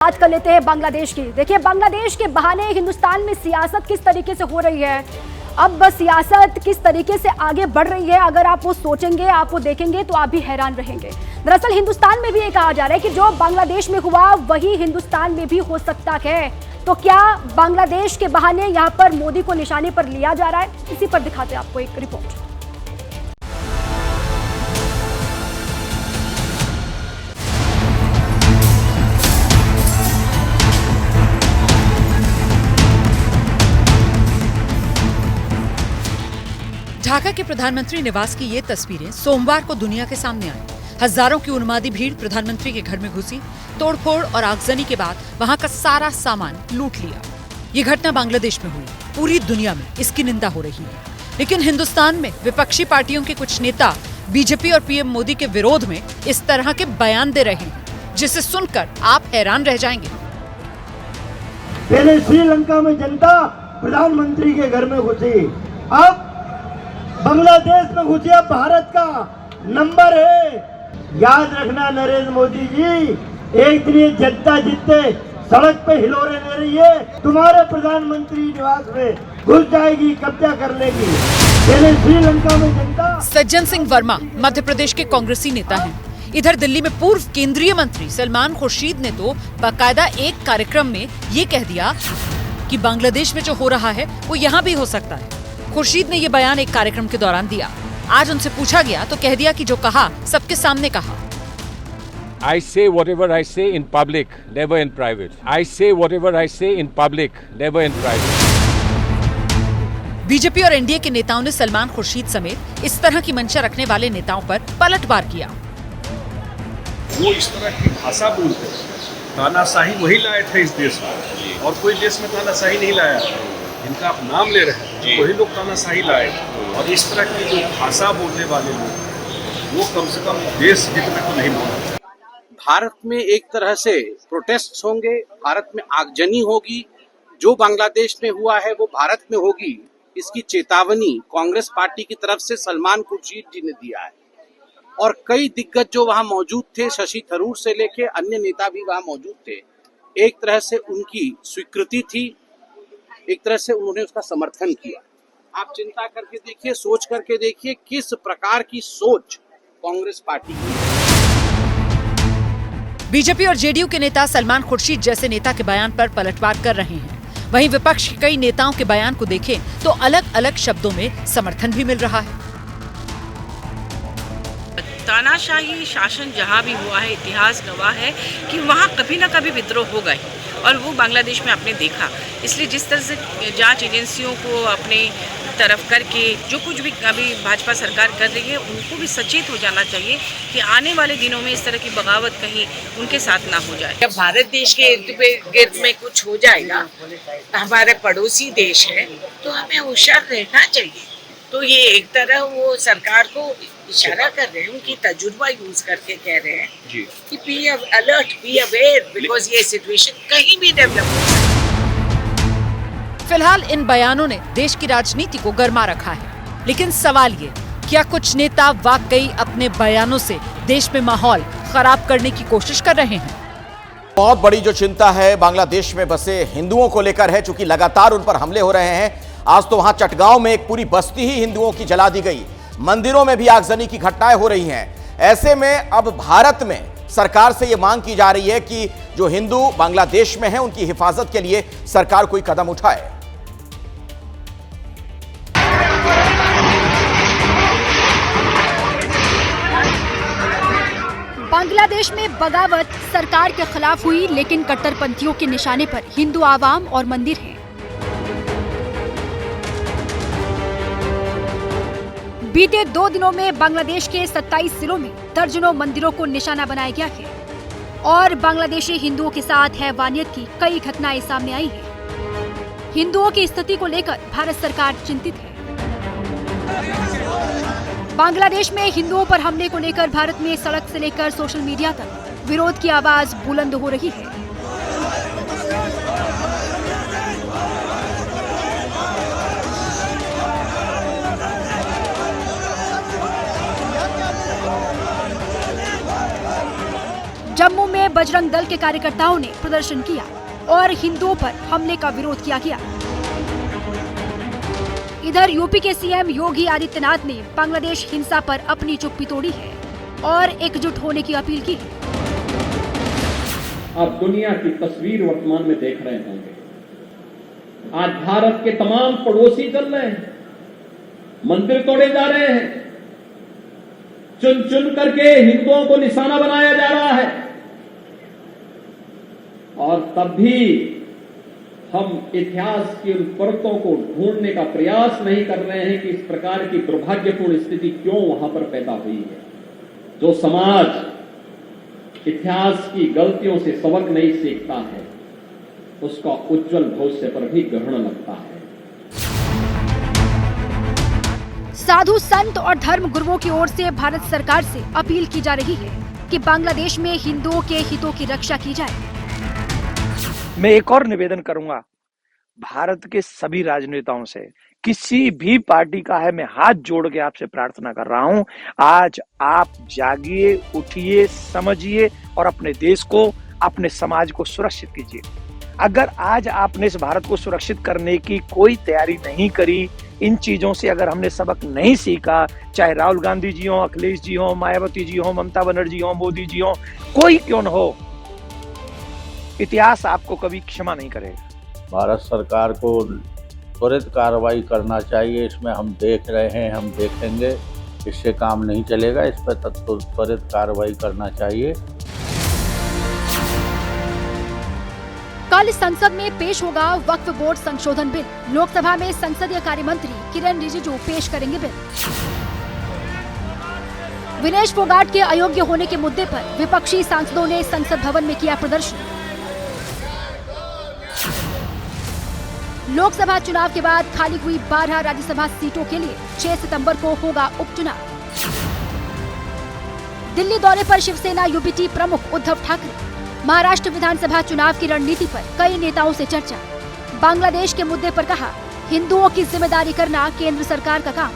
बात कर लेते हैं बांग्लादेश की। देखिए, बांग्लादेश के बहाने हिंदुस्तान में सियासत किस तरीके से हो रही है, अब बस सियासत किस तरीके से आगे बढ़ रही है, अगर आप वो सोचेंगे, आप वो देखेंगे तो आप भी हैरान रहेंगे। दरअसल हिंदुस्तान में भी ये कहा जा रहा है कि जो बांग्लादेश में हुआ वही हिंदुस्तान में भी हो सकता है। तो क्या बांग्लादेश के बहाने यहाँ पर मोदी को निशाने पर लिया जा रहा है? इसी पर दिखाते हैं आपको एक रिपोर्ट। ढाका के प्रधानमंत्री निवास की ये तस्वीरें सोमवार को दुनिया के सामने आई। हजारों की उन्मादी भीड़ प्रधानमंत्री के घर में घुसी, तोड़फोड़ और आगजनी के बाद वहां का सारा सामान लूट लिया। ये घटना बांग्लादेश में हुई। पूरी दुनिया में इसकी निंदा हो रही है, लेकिन हिंदुस्तान में विपक्षी पार्टियों के कुछ नेता बीजेपी और पीएम मोदी के विरोध में इस तरह के बयान दे रहे हैं, जिसे सुनकर आप हैरान रह जाएंगे। पहले श्रीलंका में जनता प्रधानमंत्री के घर में घुसी, अब बांग्लादेश में घुसी। भारत का नंबर है। याद रखना नरेंद्र मोदी जी, एक दिन ये जनता जितने सड़क पे हिलोरे ले रही है, तुम्हारे प्रधानमंत्री निवास में घुस जाएगी, कब्जा कर लेगी। पहले श्रीलंका में जनता। सज्जन सिंह वर्मा मध्य प्रदेश के कांग्रेसी नेता हैं। इधर दिल्ली में पूर्व केंद्रीय मंत्री सलमान खुर्शीद ने तो बाकायदा एक कार्यक्रम में ये कह दिया कि बांग्लादेश में जो हो रहा है वो यहाँ भी हो सकता है। खुर्शीद ने ये बयान एक कार्यक्रम के दौरान दिया। आज उनसे पूछा गया तो कह दिया कि जो कहा सबके सामने कहा। I say whatever I say in public, never in private. I say whatever I say in public, never in private. BJP और एनडीए के नेताओं ने सलमान खुर्शीद समेत इस तरह की मंशा रखने वाले नेताओं पर पलटवार किया। वो इस तरह की भाषा बोलते हैं, तानाशाही वही लाए थे इस देश में, और कोई देश में तानाशाही नहीं लाया। जिनका आप नाम ले रहे हैं वही लोग तानाशाही लाए, और इस तरह की जो भाषा बोलने वाले लोग वो कम से कम देश हित में तो नहीं बोलते। भारत में एक तरह से प्रोटेस्ट होंगे, भारत में आगजनी होगी। जो बांग्लादेश में हुआ है वो भारत में होगी, इसकी चेतावनी कांग्रेस पार्टी की तरफ से सलमान खुर्शीद जी ने दिया है। और कई दिग्गज जो वहां मौजूद थे, शशि थरूर से लेके अन्य नेता भी वहां मौजूद थे, एक तरह से उनकी स्वीकृति थी, एक तरह से उन्होंने उसका समर्थन किया। आप चिंता करके देखिए, सोच करके देखिए किस प्रकार की सोच कांग्रेस पार्टी की। बीजेपी और जेडीयू के नेता सलमान खुर्शीद जैसे नेता के बयान पर पलटवार कर रहे हैं। वहीं विपक्ष के कई नेताओं के बयान को देखें तो अलग अलग शब्दों में समर्थन भी मिल रहा है। तानाशाही शासन जहाँ भी हुआ है, इतिहास गवाह है कि वहाँ कभी ना कभी विद्रोह होगा ही, और वो बांग्लादेश में आपने देखा। इसलिए जिस तरह से जांच एजेंसियों को अपने तरफ करके जो कुछ भी अभी भाजपा सरकार कर रही है, उनको भी सचेत हो जाना चाहिए कि आने वाले दिनों में इस तरह की बगावत कहीं उनके साथ ना हो जाए। जब भारत देश के गिर्द में कुछ हो जाएगा, हमारा पड़ोसी देश है, तो हमें होशियार रहना चाहिए। तो ये एक तरह वो सरकार को इशारा कर रहे हैं, उनकी तजुर्बा यूज करके कह रहे हैं कि be alert, be aware, because ये सिचुएशन कहीं भी डेवलप हो सकती है। फिलहाल इन बयानों ने देश की राजनीति को गर्मा रखा है, लेकिन सवाल ये, क्या कुछ नेता वाकई अपने बयानों से देश में माहौल खराब करने की कोशिश कर रहे हैं? बहुत बड़ी जो चिंता है बांग्लादेश में बसे हिंदुओं को लेकर है, चूंकि लगातार उन पर हमले हो रहे हैं। आज तो वहां चटगांव में एक पूरी बस्ती ही हिंदुओं की जला दी गई। मंदिरों में भी आगजनी की घटनाएं हो रही हैं। ऐसे में अब भारत में सरकार से यह मांग की जा रही है कि जो हिंदू बांग्लादेश में हैं उनकी हिफाजत के लिए सरकार कोई कदम उठाए। बांग्लादेश में बगावत सरकार के खिलाफ हुई, लेकिन कट्टरपंथियों के निशाने पर हिंदू आवाम और मंदिर हैं। बीते 2 दिनों में बांग्लादेश के 27 जिलों में दर्जनों मंदिरों को निशाना बनाया गया है, और बांग्लादेशी हिंदुओं के साथ हैवानियत की कई घटनाएं सामने आई हैं। हिंदुओं की स्थिति को लेकर भारत सरकार चिंतित है। बांग्लादेश में हिंदुओं पर हमले को लेकर भारत में सड़क से लेकर सोशल मीडिया तक विरोध की आवाज बुलंद हो रही है। जम्मू में में बजरंग दल के कार्यकर्ताओं ने प्रदर्शन किया और हिंदुओं पर हमले का विरोध किया गया। इधर यूपी के सीएम योगी आदित्यनाथ ने बांग्लादेश हिंसा पर अपनी चुप्पी तोड़ी है और एकजुट होने की अपील की है। आप दुनिया की तस्वीर वर्तमान में देख रहे होंगे। आज भारत के तमाम पड़ोसी चल रहे हैं, मंदिर तोड़े जा रहे हैं, चुन चुन करके हिंदुओं को निशाना बनाया जा रहा है, और तब भी हम इतिहास की उन परतों को ढूंढने का प्रयास नहीं कर रहे हैं कि इस प्रकार की दुर्भाग्यपूर्ण स्थिति क्यों वहां पर पैदा हुई है। जो समाज इतिहास की गलतियों से सबक नहीं सीखता है, उसका उज्जवल भविष्य पर भी ग्रहण लगता है। साधु संत और धर्म गुरुओं की ओर से भारत सरकार से अपील की जा रही है कि बांग्लादेश में हिंदुओं के हितों की रक्षा की जाए। मैं एक और निवेदन करूंगा भारत के सभी राजनेताओं से, किसी भी पार्टी का है, मैं हाथ जोड़ के आपसे प्रार्थना कर रहा हूं, आज आप जागिए, उठिए, समझिए और अपने देश को, अपने समाज को सुरक्षित कीजिए। अगर आज आपने इस भारत को सुरक्षित करने की कोई तैयारी नहीं करी, इन चीजों से अगर हमने सबक नहीं सीखा, चाहे राहुल गांधी जी हो, अखिलेश जी हो, मायावती जी हो, ममता बनर्जी हो, मोदी जी हो, कोई क्यों न हो, इतिहास आपको कभी क्षमा नहीं करेगा। भारत सरकार को त्वरित कार्रवाई करना चाहिए। इसमें हम देख रहे हैं, हम देखेंगे, इससे काम नहीं चलेगा। इस पर त्वरित कार्रवाई करना चाहिए। कल संसद में पेश होगा वक्फ बोर्ड संशोधन बिल। लोकसभा में संसदीय कार्य मंत्री किरण रिजिजू पेश करेंगे बिल। विनेश फोगाट के अयोग्य होने के मुद्दे पर विपक्षी सांसदों ने संसद भवन में किया प्रदर्शन। लोकसभा चुनाव के बाद खाली हुई 12 राज्यसभा सीटों के लिए 6 सितंबर को होगा उपचुनाव। दिल्ली दौरे पर शिवसेना यूबीटी प्रमुख उद्धव ठाकरे। महाराष्ट्र विधानसभा चुनाव की रणनीति पर कई नेताओं से चर्चा। बांग्लादेश के मुद्दे पर कहा, हिंदुओं की जिम्मेदारी करना केंद्र सरकार का काम।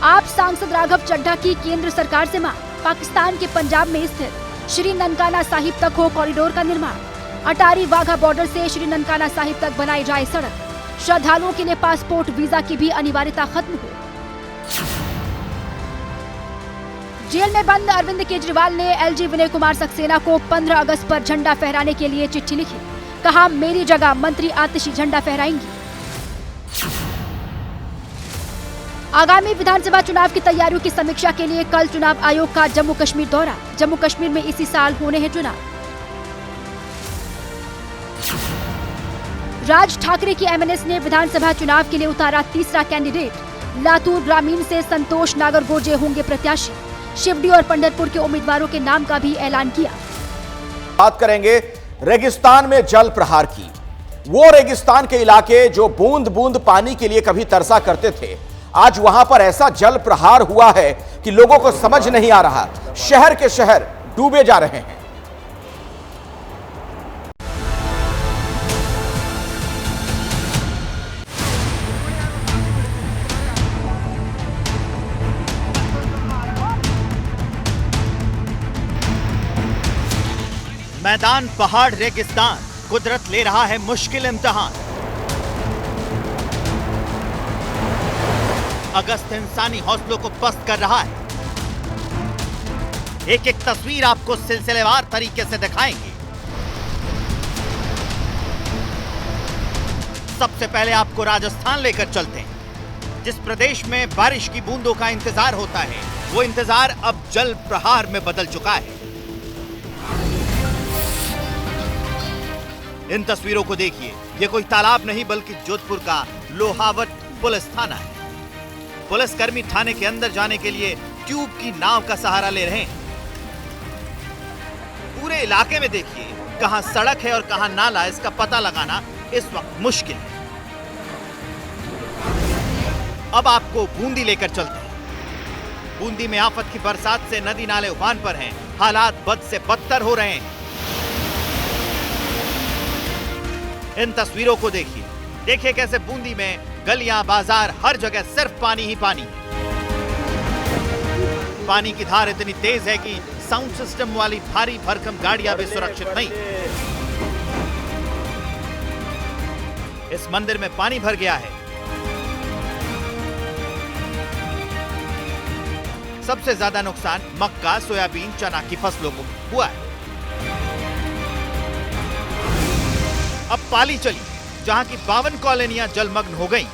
आप सांसद राघव चड्ढा की केंद्र सरकार से मांग, पाकिस्तान के पंजाब में स्थित श्री ननकाना साहिब तक हो कॉरिडोर का निर्माण। अटारी वाघा बॉर्डर से श्री ननकाना साहिब तक बनाई जाए सड़क। श्रद्धालुओं के लिए पासपोर्ट वीजा की भी अनिवार्यता खत्म हो। जेल में बंद अरविंद केजरीवाल ने एलजी विनय कुमार सक्सेना को 15 अगस्त पर झंडा फहराने के लिए चिट्ठी लिखी। कहा, मेरी जगह मंत्री आतिशी झंडा फहराएंगी। आगामी विधानसभा चुनाव की तैयारियों की समीक्षा के लिए कल चुनाव आयोग का जम्मू कश्मीर दौरा। जम्मू कश्मीर में इसी साल होने हैं चुनाव। राज ठाकरे की एमएनएस ने विधानसभा चुनाव के लिए उतारा तीसरा कैंडिडेट। लातूर ग्रामीण से संतोष नागरगोजे होंगे प्रत्याशी। शिवडी और पंढरपुर के उम्मीदवारों के नाम का भी ऐलान किया। बात करेंगे रेगिस्तान में जल प्रहार की। वो रेगिस्तान के इलाके जो बूंद बूंद पानी के लिए कभी तरसा करते थे, आज वहां पर ऐसा जल प्रहार हुआ है कि लोगों को समझ नहीं आ रहा। शहर के शहर डूबे जा रहे हैं। मैदान पहाड़ रेगिस्तान, कुदरत ले रहा है मुश्किल इम्तिहान। अगस्त इंसानी हौसलों को पस्त कर रहा है। एक एक तस्वीर आपको सिलसिलेवार तरीके से दिखाएंगे। सबसे पहले आपको राजस्थान लेकर चलते हैं। जिस प्रदेश में बारिश की बूंदों का इंतजार होता है, वो इंतजार अब जल प्रहार में बदल चुका है। इन तस्वीरों को देखिए, ये कोई तालाब नहीं बल्कि जोधपुर का लोहावट पुलिस थाना है। पुलिसकर्मी थाने के अंदर जाने के लिए ट्यूब की नाव का सहारा ले रहे हैं। पूरे इलाके में देखिए, कहां सड़क है और कहां नाला, इसका पता लगाना इस वक्त मुश्किल है। अब आपको बूंदी लेकर चलते हैं। बूंदी में आफत की बरसात से नदी नाले उफान पर हैं, हालात बद से बदतर हो रहे हैं। इन तस्वीरों को देखिए, देखिए कैसे बूंदी में गलियां, बाजार, हर जगह सिर्फ पानी ही पानी। पानी की धार इतनी तेज है कि साउंड सिस्टम वाली भारी भरकम गाड़ियां भी सुरक्षित नहीं। इस मंदिर में पानी भर गया है। सबसे ज्यादा नुकसान मक्का, सोयाबीन, चना की फसलों को हुआ है। अब पाली चली, जहां की 52 कॉलोनियां जलमग्न हो गईं।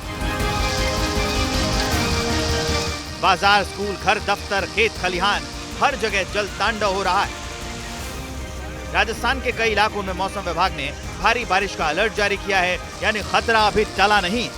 बाजार, स्कूल, घर, दफ्तर, खेत खलिहान, हर जगह जल तांडव हो रहा है। राजस्थान के कई इलाकों में मौसम विभाग ने भारी बारिश का अलर्ट जारी किया है, यानी खतरा अभी टला नहीं।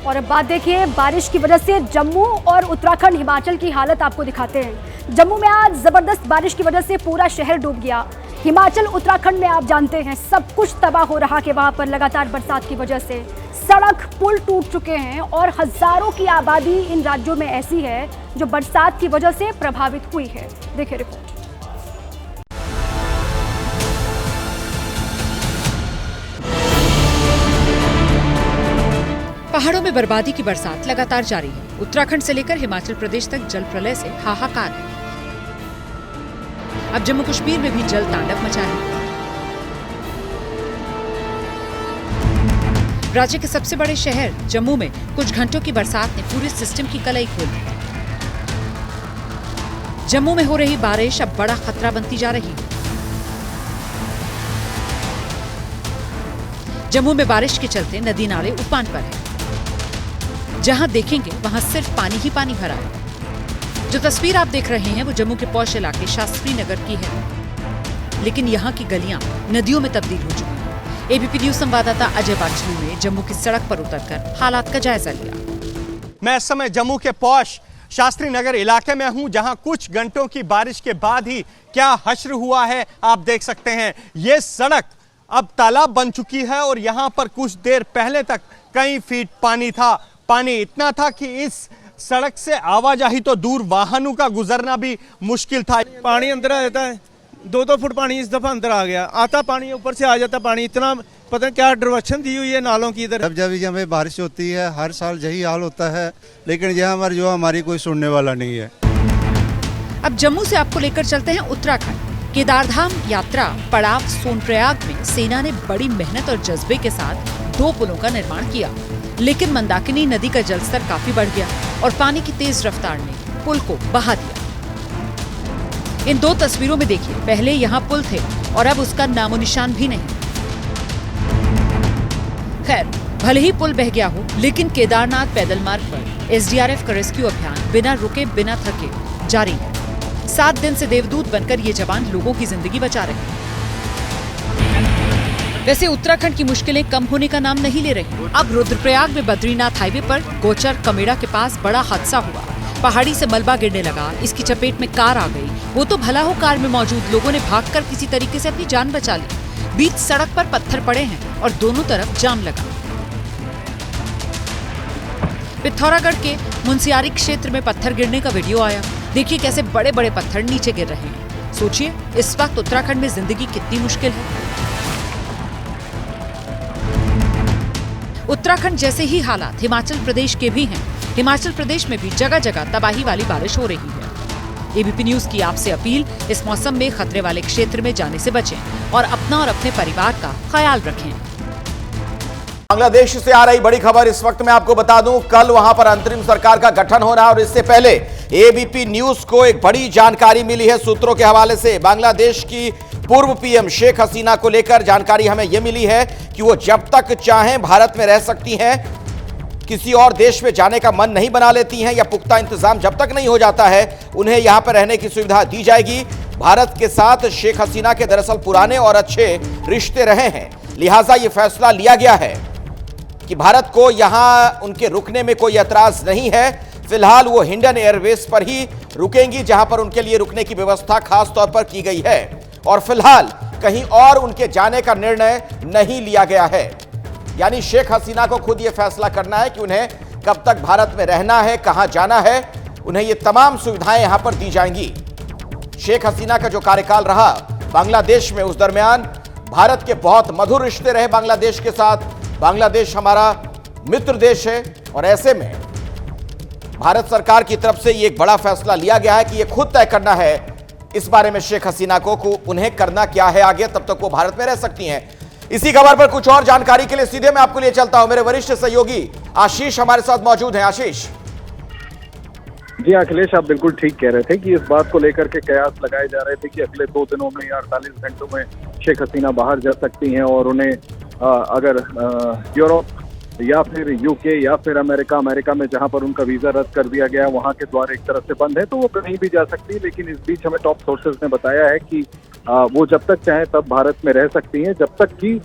और अब बात देखिए, बारिश की वजह से जम्मू और उत्तराखंड, हिमाचल की हालत आपको दिखाते हैं। जम्मू में आज जबरदस्त बारिश की वजह से पूरा शहर डूब गया। हिमाचल, उत्तराखंड में आप जानते हैं सब कुछ तबाह हो रहा कि वहां पर लगातार बरसात की वजह से सड़क, पुल टूट चुके हैं और हजारों की आबादी इन राज्यों में ऐसी है जो बरसात की वजह से प्रभावित हुई है। देखिए रिपोर्ट। पहाड़ों में बर्बादी की बरसात लगातार जारी है। उत्तराखंड से लेकर हिमाचल प्रदेश तक जल प्रलय से हाहाकार है। अब जम्मू कश्मीर में भी जल तांडव मचा है। राज्य के सबसे बड़े शहर जम्मू में कुछ घंटों की बरसात ने पूरे सिस्टम की कलई खोल दी। जम्मू में हो रही बारिश अब बड़ा खतरा बनती जा रही है। जम्मू में बारिश के चलते नदी नाले उफान पर है। जहां देखेंगे वहां सिर्फ पानी ही पानी भरा है। जो तस्वीर आप देख रहे हैं वो जम्मू के पौष इलाके शास्त्री नगर की है, लेकिन यहाँ की गलियां नदियों में तब्दील हो चुकी हैं। एबीपी न्यूज संवाददाता अजय बाचलू ने जम्मू की सड़क पर उतरकर हालात का जायजा लिया। मैं इस समय जम्मू के पौष शास्त्री नगर इलाके में हूं, जहां कुछ घंटों की बारिश के बाद ही क्या हश्र हुआ है आप देख सकते हैं। ये सड़क अब तालाब बन चुकी है और यहाँ पर कुछ देर पहले तक कई फीट पानी था। पानी इतना था कि इस सड़क से आवाजाही तो दूर, वाहनों का गुजरना भी मुश्किल था। पानी अंदर आ जाता है, 2-2 फुट पानी इस दफा अंदर आ गया। आता पानी ऊपर से आ जाता पानी, इतना पता नहीं क्या डाइवर्शन दी हुई है नालों की इधर। जब हमें बारिश होती है हर साल यही हाल होता है, लेकिन यहाँ जो हमारी कोई सुनने वाला नहीं है। अब जम्मू से आपको लेकर चलते हैं उत्तराखंड। केदारधाम यात्रा पड़ाव सोनप्रयाग में सेना ने बड़ी मेहनत और जज्बे के साथ 2 पुलों का निर्माण किया, लेकिन मंदाकिनी नदी का जलस्तर काफी बढ़ गया और पानी की तेज रफ्तार ने पुल को बहा दिया। इन 2 तस्वीरों में देखिए, पहले यहाँ पुल थे और अब उसका नामो निशान भी नहीं। खैर, भले ही पुल बह गया हो, लेकिन केदारनाथ पैदल मार्ग पर एसडीआरएफ का रेस्क्यू अभियान बिना रुके बिना थके जारी है। 7 दिन से देवदूत बनकर ये जवान लोगों की जिंदगी बचा रहे हैं। वैसे उत्तराखंड की मुश्किलें कम होने का नाम नहीं ले रही। अब रुद्रप्रयाग में बद्रीनाथ हाईवे पर गोचर कमेड़ा के पास बड़ा हादसा हुआ। पहाड़ी से मलबा गिरने लगा, इसकी चपेट में कार आ गई। वो तो भला हो, कार में मौजूद लोगों ने भागकर किसी तरीके से अपनी जान बचा ली। बीच सड़क पर पत्थर पड़े हैं और दोनों तरफ जाम लगा। पिथौरागढ़ के मुंसियारी क्षेत्र में पत्थर गिरने का वीडियो आया। देखिए कैसे बड़े बड़े पत्थर नीचे गिर रहे हैं। सोचिए इस वक्त उत्तराखंड में जिंदगी कितनी मुश्किल है। उत्तराखंड जैसे ही हालात हिमाचल प्रदेश के भी हैं। हिमाचल प्रदेश में भी जगह जगह तबाही वाली बारिश हो रही है। एबीपी न्यूज की आपसे अपील, इस मौसम में खतरे वाले क्षेत्र में जाने से बचें और अपना और अपने परिवार का ख्याल रखें। बांग्लादेश से आ रही बड़ी खबर इस वक्त मैं आपको बता दूं, कल वहां पर अंतरिम सरकार का गठन हो रहा है और इससे पहले एबीपी न्यूज को एक बड़ी जानकारी मिली है सूत्रों के हवाले से। बांग्लादेश की पूर्व पीएम शेख हसीना को लेकर जानकारी हमें यह मिली है कि वो जब तक चाहें भारत में रह सकती हैं, किसी और देश में जाने का मन नहीं बना लेती हैं या पुख्ता इंतजाम जब तक नहीं हो जाता है उन्हें यहां पर रहने की सुविधा दी जाएगी। भारत के साथ शेख हसीना के दरअसल पुराने और अच्छे रिश्ते रहे हैं, लिहाजा यह फैसला लिया गया है कि भारत को यहां उनके रुकने में कोई एतराज नहीं है। फिलहाल वो हिंडन एयरवेज पर ही रुकेंगी, जहां पर उनके लिए रुकने की व्यवस्था खास तौर पर की गई है और फिलहाल कहीं और उनके जाने का निर्णय नहीं लिया गया है। यानी शेख हसीना को खुद यह फैसला करना है कि उन्हें कब तक भारत में रहना है, कहां जाना है। उन्हें ये तमाम सुविधाएं यहां पर दी जाएंगी। शेख हसीना का जो कार्यकाल रहा बांग्लादेश में, उस दरमियान भारत के बहुत मधुर रिश्ते रहे बांग्लादेश के साथ। बांग्लादेश हमारा मित्र देश है और ऐसे में भारत सरकार की तरफ से ये एक बड़ा फैसला लिया गया है कि ये खुद तय करना है इस बारे में शेख हसीना को उन्हें करना क्या है आगे, तब तक वो भारत में रह सकती हैं। इसी खबर पर कुछ और जानकारी के लिए सीधे मैं आपको लिए चलता हूं। मेरे वरिष्ठ सहयोगी आशीष हमारे साथ मौजूद हैं। आशीष जी अखिलेश, आप बिल्कुल ठीक कह रहे थे कि इस बात को लेकर के कयास लगाए जा रहे थे कि अगले 2 दिनों में या 48 घंटों में शेख हसीना बाहर जा सकती हैं और उन्हें अगर यूरोप या फिर यूके या फिर अमेरिका में जहां पर उनका वीजा रद्द कर दिया गया है वहां के द्वार एक तरफ से बंद है तो वो कहीं भी जा सकती है। लेकिन इस बीच हमें टॉप सोर्सेज ने बताया है कि वो जब तक चाहे तब भारत में रह सकती हैं, जब तक कि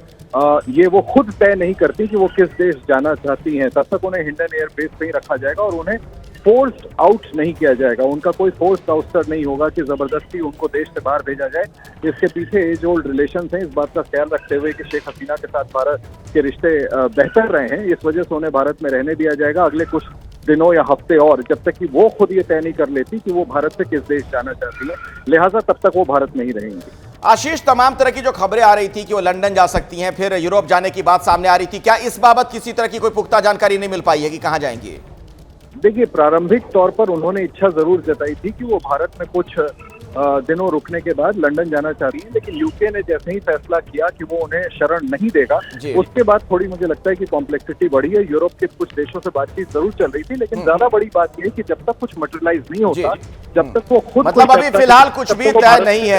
ये वो खुद तय नहीं करती कि वो किस देश जाना चाहती हैं, तब तक उन्हें हिंडन एयरबेस पे ही रखा जाएगा और उन्हें फोर्स्ड आउट नहीं किया जाएगा। उनका कोई फोर्स्ड आउटस्टर नहीं होगा कि जबरदस्ती उनको देश से बाहर भेजा जाए। इसके पीछे एज ओल्ड रिलेशन हैं, इस बात का ख्याल रखते हुए कि शेख हसीना के साथ भारत के रिश्ते बेहतर रहे हैं, इस वजह से उन्हें भारत में रहने दिया जाएगा अगले कुछ दिनों या हफ्ते और, जब तक कि वो खुद ये तय नहीं कर लेती कि वो भारत से किस देश जाना चाहती है। लिहाजा तब तक वो भारत में ही रहेंगी। आशीष, तमाम तरह की जो खबरें आ रही थी कि वो लंदन जा सकती हैं, फिर यूरोप जाने की बात सामने आ रही थी, क्या इस बाबत किसी तरह की कोई पुख्ता जानकारी नहीं मिल पाई है कि कहां जाएंगी? देखिए, प्रारंभिक तौर पर उन्होंने इच्छा जरूर जताई थी कि वो भारत में कुछ दिनों रुकने के बाद लंदन जाना चाह रही है, लेकिन यूके ने जैसे ही फैसला किया कि वो उन्हें शरण नहीं देगा, उसके बाद थोड़ी मुझे लगता है कि कॉम्प्लेक्सिटी बढ़ी है। यूरोप के कुछ देशों से बातचीत जरूर चल रही थी, लेकिन ज्यादा बड़ी बात यह है कि जब तक कुछ मटेरियलाइज नहीं होता, जब तक वो खुद मतलब अभी फिलहाल कुछ भी तय नहीं है।